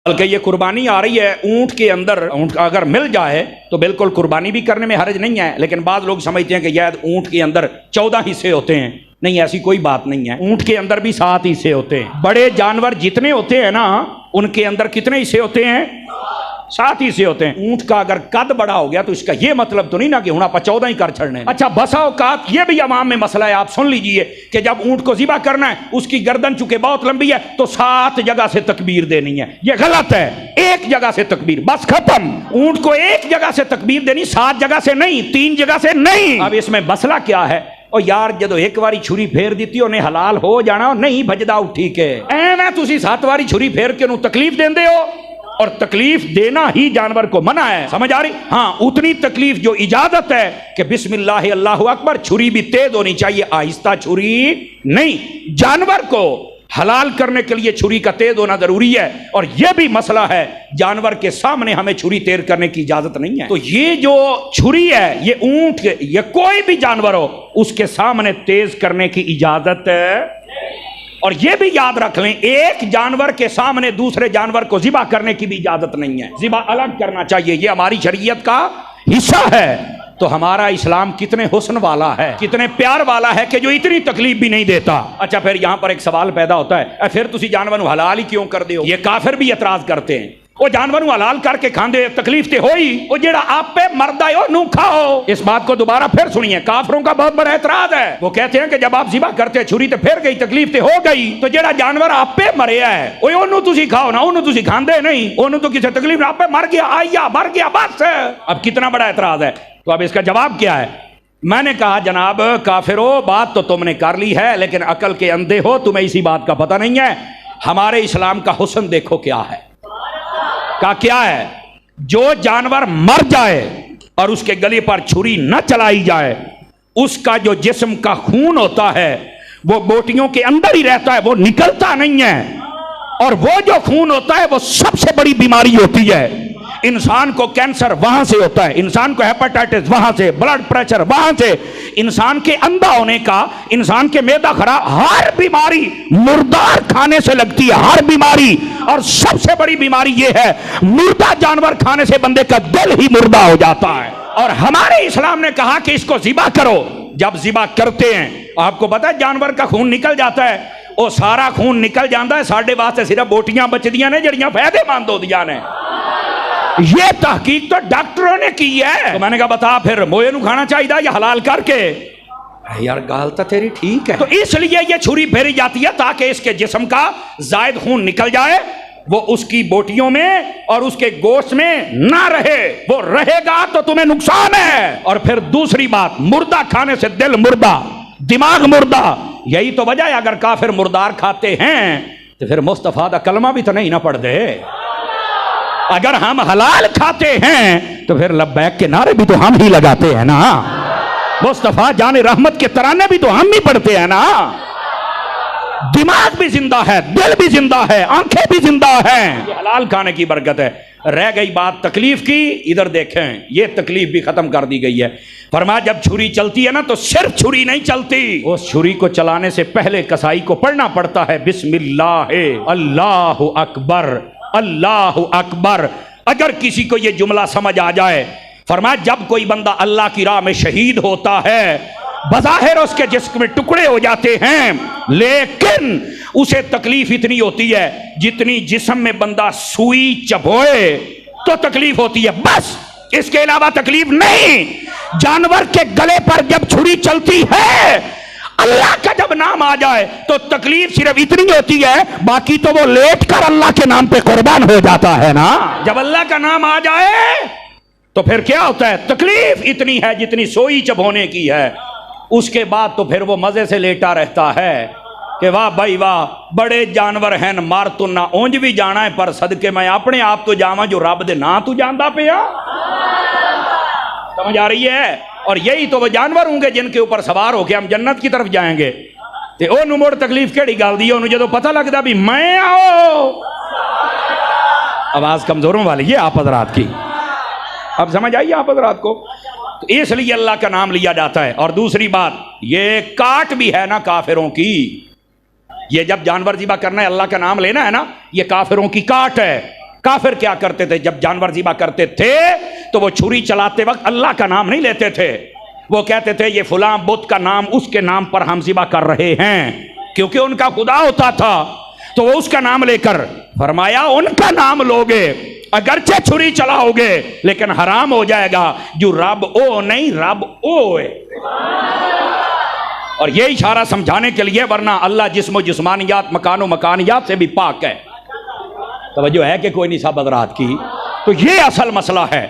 बल्कि ये कुर्बानी आ रही है ऊंट के अंदर, ऊंट अगर मिल जाए तो बिल्कुल कुर्बानी भी करने में हर्ज नहीं है। लेकिन बाद लोग समझते हैं कि यार ऊंट के अंदर 14 हिस्से होते हैं। नहीं, ऐसी कोई बात नहीं है। ऊंट के अंदर भी 7 हिस्से होते हैं। बड़े जानवर जितने होते हैं ना, उनके अंदर कितने हिस्से होते हैं? 7 हिस्से होते हैं। ऊंट का अगर कद बड़ा हो गया तो इसका ये मतलब तो नहीं ना कि हूं आप 14 ही कर छड़ने। अच्छा, बसा औकात ये भी अवाम में मसला है। आप सुन लीजिए कि जब ऊंट को ज़िबा करना है, उसकी गर्दन चूंकि बहुत लंबी है तो 7 जगह से तकबीर देनी है। ये गलत है। एक जगह से तकबीर, बस खत्म। ऊंट को एक जगह से तकबीर देनी, 7 जगह से नहीं, 3 जगह से नहीं। अब इसमें मसला क्या है? और यार जदों एक बारी छुरी फेर दी उन्हें हलाल हो जाना, नहीं भजदा उठी के एवें तुसी 7 बारी छुरी फेर के उन्हें तकलीफ देंदे हो। और तकलीफ देना ही जानवर को मना है, समझ आ रही? हाँ, उतनी तकलीफ जो इजाजत है कि बिस्मिल्लाह अल्लाहु अकबर, छुरी भी तेज होनी चाहिए, आहिस्ता छुरी नहीं। जानवर को हलाल करने के लिए छुरी का तेज होना जरूरी है। और यह भी मसला है, जानवर के सामने हमें छुरी तेज करने की इजाजत नहीं है। तो ये जो छुरी है, ये ऊंट के, ये कोई भी जानवर हो, उसके सामने तेज करने की इजाजत है। और यह भी याद रख लें, एक जानवर के सामने दूसरे जानवर को ज़िबा करने की भी इजाजत नहीं है। ज़िबा अलग करना चाहिए, यह हमारी शरीयत का हिस्सा है। तो हमारा इस्लाम कितने हुस्न वाला है, कितने प्यार वाला है कि जो इतनी तकलीफ भी नहीं देता। अच्छा, फिर यहां पर एक सवाल पैदा होता है, फिर तुसी जानवर को हलाल ही क्यों कर दे हो? ये काफिर भी एतराज करते हैं, वो जानवर को हलाल करके खांदे, तकलीफ ते होई, वो जेड़ा आप पे मरदा है नू खाओ। इस बात को दोबारा फिर सुनिए, काफिरों का बहुत बड़ा एतराज है। वो कहते हैं कि जब आप ज़िबा करते छुरी ते फिर गई, तकलीफ ते हो गई, तो जेड़ा जानवर आप पे मरिया है ओनू तुसी खाओ ना, ओनू तुसी खांदे नहीं, ओनू तो किसी तकलीफ आप पे मर गया, आया मर गया, बस। अब कितना बड़ा एतराज है। तो अब इसका जवाब क्या है? मैंने कहा जनाब काफिरो, बात तो तुमने कर ली है, लेकिन अकल के अंधे हो, तुम्हें इसी बात का पता नहीं है। हमारे इस्लाम का हुस्न देखो क्या है, का क्या है। जो जानवर मर जाए और उसके गले पर छुरी न चलाई जाए, उसका जो जिस्म का खून होता है वो बोटियों के अंदर ही रहता है, वो निकलता नहीं है। और वो जो खून होता है वो सबसे बड़ी बीमारी होती है। इंसान को कैंसर वहां से होता है, इंसान को हेपेटाइटिस वहां से, ब्लड प्रेशर वहां से, इंसान के अंधा होने का, इंसान के मैदा खराब, हर बीमारी मुर्दार खाने से लगती है, हर बीमारी। और सबसे बड़ी बीमारी यह है, मुर्दा जानवर खाने से बंदे का दिल ही मुर्दा हो जाता है। और हमारे इस्लाम ने कहा कि इसको ज़िबा करो। जब ज़िबा करते हैं, आपको पता है जानवर का खून निकल जाता है, वो सारा खून निकल जाता है, साढ़े वास्ते सिर्फ बोटियां बचदियां ने जड़ियां फायदेमंद होदियां ने। ये तहकीक तो डॉक्टरों ने की है। तो मैंने कहा बता फिर मोए नू खाना चाहिए या हलाल करके? यार गाल तो तेरी ठीक है। तो इसलिए ये छुरी फेरी जाती है ताकि इसके जिस्म का जायद खून निकल जाए, वो उसकी बोटियों में और उसके गोश्त में ना रहे। वो रहेगा तो तुम्हें नुकसान है। और फिर दूसरी बात, मुर्दा खाने से दिल मुर्दा, दिमाग मुर्दा। यही तो वजह है, अगर काफिर मुर्दार खाते हैं तो फिर मुस्तफा दा कलमा भी तो नहीं ना पढ़ दे। अगर हम हलाल खाते हैं तो फिर लब्बैक के नारे भी तो हम ही लगाते हैं ना, मुस्तफा जाने रहमत के तराने भी तो हम ही पढ़ते हैं ना। दिमाग भी जिंदा है, दिल भी जिंदा है, आंखें भी जिंदा हैं। ये हलाल खाने की बरकत है। रह गई बात तकलीफ की, इधर देखें, ये तकलीफ भी खत्म कर दी गई है। फरमाया जब छुरी चलती है ना, तो सिर्फ छुरी नहीं चलती, उस छुरी को चलाने से पहले कसाई को पढ़ना पड़ता है बिस्मिल्लाह अल्लाहु अकबर, अल्लाहु अकबर। अगर किसी को यह जुमला समझ आ जाए, फरमाया जब कोई बंदा अल्लाह की राह में शहीद होता है, बज़ाहिर उसके जिस्म में टुकड़े हो जाते हैं, लेकिन उसे तकलीफ इतनी होती है जितनी जिस्म में बंदा सुई चबोए तो तकलीफ होती है, बस। इसके अलावा तकलीफ नहीं। जानवर के गले पर जब छुरी चलती है, अल्लाह का जब नाम आ जाए तो तकलीफ सिर्फ इतनी होती है, बाकी तो वो लेट कर अल्लाह के नाम पे कुर्बान हो जाता है ना। जब अल्लाह का नाम आ जाए तो फिर क्या होता है? तकलीफ इतनी है जितनी सोई चबोने की है। उसके बाद तो फिर वो मजे से लेटा रहता है कि वाह भाई वाह, बड़े जानवर हैं, मार तो ना ऊंज भी जाना है, पर सदके मैं अपने आप तो जावा जो रब दे ना तू जानदा पिया। समझ आ रही है? और यही तो वो जानवर होंगे जिनके ऊपर सवार होके हम जन्नत की तरफ जाएंगे। ते ओनू मोड़ तकलीफ केड़ी गल दी, ओनू जो पता लगता भी मैं आओ। आवाज कमजोरों वाली है आप हजरात की, अब समझ आई आप हजरात को? तो इसलिए अल्लाह का नाम लिया जाता है। और दूसरी बात, ये काट भी है ना काफिरों की। ये जब जानवर ज़िबा करना है, अल्लाह का नाम लेना है ना, ये काफिरों की काट है। काफिर क्या करते थे, जब जानवर ज़िबा करते थे तो वो छुरी चलाते वक्त अल्लाह का नाम नहीं लेते थे। वो कहते थे ये फलां बुत का नाम, उसके नाम पर हम ज़िबा कर रहे हैं, क्योंकि उनका खुदा होता था। तो वो उसका नाम लेकर फरमाया उनका नाम लोगे अगरचे छुरी चलाओगे लेकिन हराम हो जाएगा, जो रब ओ नहीं रब ओ है। और ये इशारा समझाने के लिए, वरना अल्लाह जिस्म जिस्मानियात मकानो मकानियात से भी पाक है। तवज्जो है कि कोई नहीं साहब हज़रात की। तो ये असल मसला है।